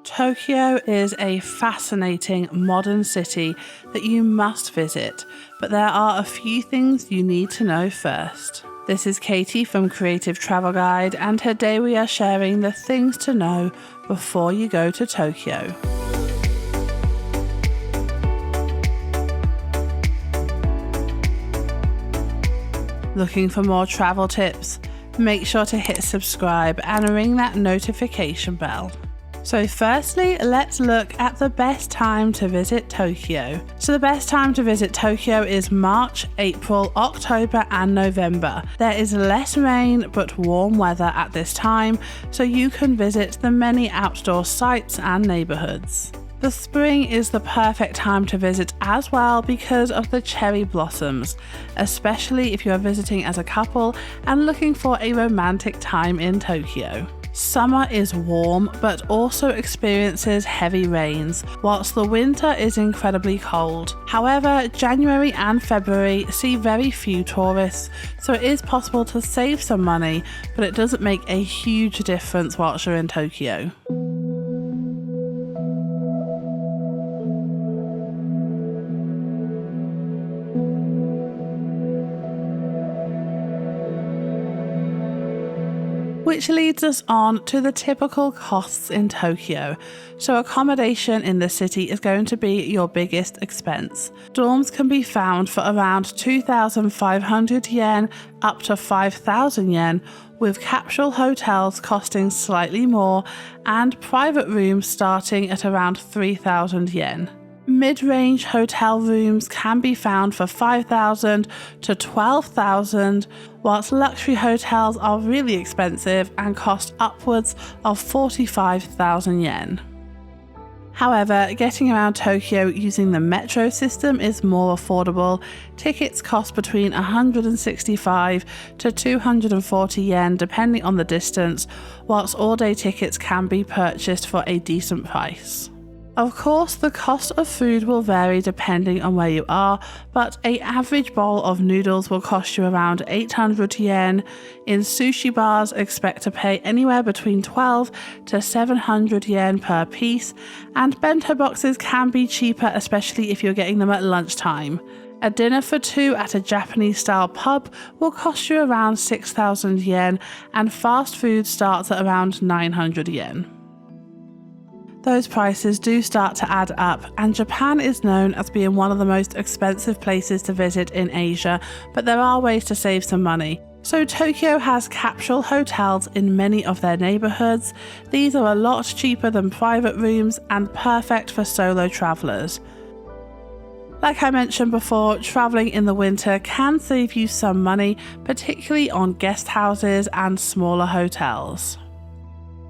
Tokyo is a fascinating modern city that you must visit, but there are a few things you need to know first. This is Katie from Creative Travel Guide, and today we are sharing the things to know before you go to Tokyo. Looking for more travel tips? Make sure to hit subscribe and ring that notification bell. So firstly, let's look at the best time to visit Tokyo. So the best time to visit Tokyo is March, April, October and November. There is less rain but warm weather at this time, so you can visit the many outdoor sites and neighborhoods. The spring is the perfect time to visit as well because of the cherry blossoms, especially if you are visiting as a couple and looking for a romantic time in Tokyo. Summer is warm but also experiences heavy rains, whilst the winter is incredibly cold. However, January and February see very few tourists, so it is possible to save some money, but it doesn't make a huge difference whilst you're in Tokyo. Which leads us on to the typical costs in Tokyo. So accommodation in the city is going to be your biggest expense. Dorms can be found for around 2,500 yen up to 5,000 yen, with capsule hotels costing slightly more and private rooms starting at around 3,000 yen. Mid-range hotel rooms can be found for 5,000 to 12,000, whilst luxury hotels are really expensive and cost upwards of 45,000 yen. However, getting around Tokyo using the metro system is more affordable. Tickets cost between 165 to 240 yen depending on the distance, whilst all-day tickets can be purchased for a decent price. Of course, the cost of food will vary depending on where you are, but an average bowl of noodles will cost you around 800 yen. In sushi bars, expect to pay anywhere between 12 to 700 yen per piece, and bento boxes can be cheaper, especially if you're getting them at lunchtime. A dinner for two at a Japanese-style pub will cost you around 6,000 yen, and fast food starts at around 900 yen. Those prices do start to add up, and Japan is known as being one of the most expensive places to visit in Asia, but there are ways to save some money. So Tokyo has capsule hotels in many of their neighborhoods. These are a lot cheaper than private rooms and perfect for solo travelers. Like I mentioned before, traveling in the winter can save you some money, particularly on guest houses and smaller hotels.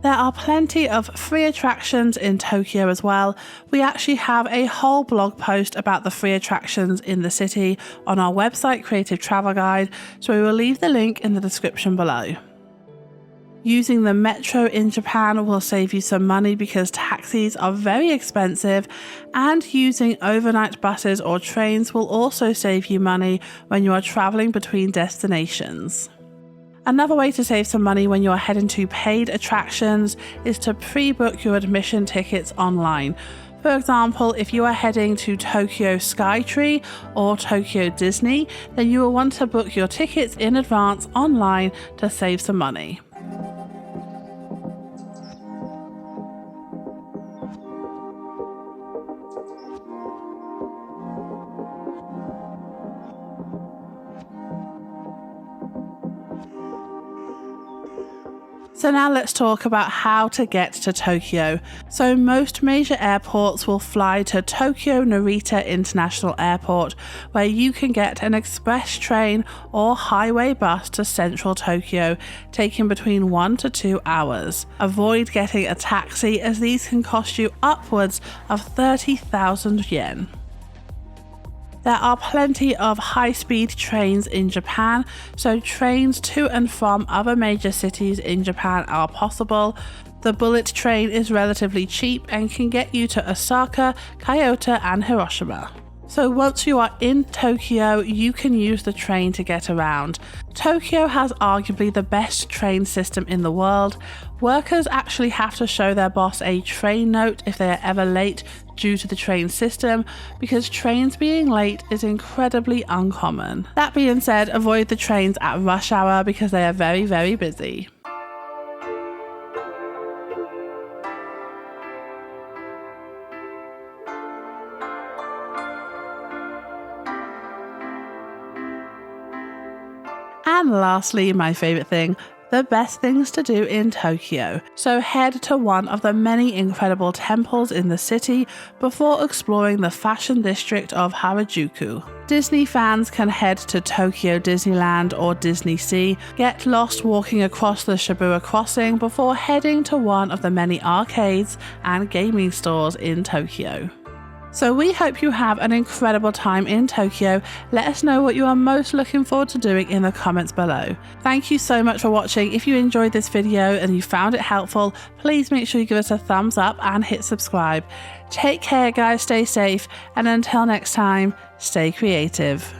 There are plenty of free attractions in Tokyo as well. We actually have a whole blog post about the free attractions in the city on our website Creative Travel Guide, so we will leave the link in the description below. Using the metro in Japan will save you some money because taxis are very expensive, and using overnight buses or trains will also save you money when you are traveling between destinations. Another way to save some money when you're heading to paid attractions is to pre-book your admission tickets online. For example, if you are heading to Tokyo SKYTREE or Tokyo Disney, then you will want to book your tickets in advance online to save some money. So now let's talk about how to get to Tokyo. So most major airports will fly to Tokyo Narita International Airport, where you can get an express train or highway bus to central Tokyo, taking between 1 to 2 hours. Avoid getting a taxi as these can cost you upwards of 30,000 yen. There are plenty of high-speed trains in Japan, so trains to and from other major cities in Japan are possible. The bullet train is relatively cheap and can get you to Osaka, Kyoto and Hiroshima. So once you are in Tokyo, you can use the train to get around. Tokyo has arguably the best train system in the world. Workers actually have to show their boss a train note if they are ever late due to the train system, because trains being late is incredibly uncommon. That being said, avoid the trains at rush hour because they are very, very busy. And lastly, my favourite thing, the best things to do in Tokyo. So head to one of the many incredible temples in the city before exploring the fashion district of Harajuku. Disney fans can head to Tokyo Disneyland or Disney Sea, get lost walking across the Shibuya crossing before heading to one of the many arcades and gaming stores in Tokyo. So we hope you have an incredible time in Tokyo. Let us know what you are most looking forward to doing in the comments below. Thank you so much for watching. If you enjoyed this video and you found it helpful, please make sure you give us a thumbs up and hit subscribe. Take care guys, stay safe, and until next time, stay creative.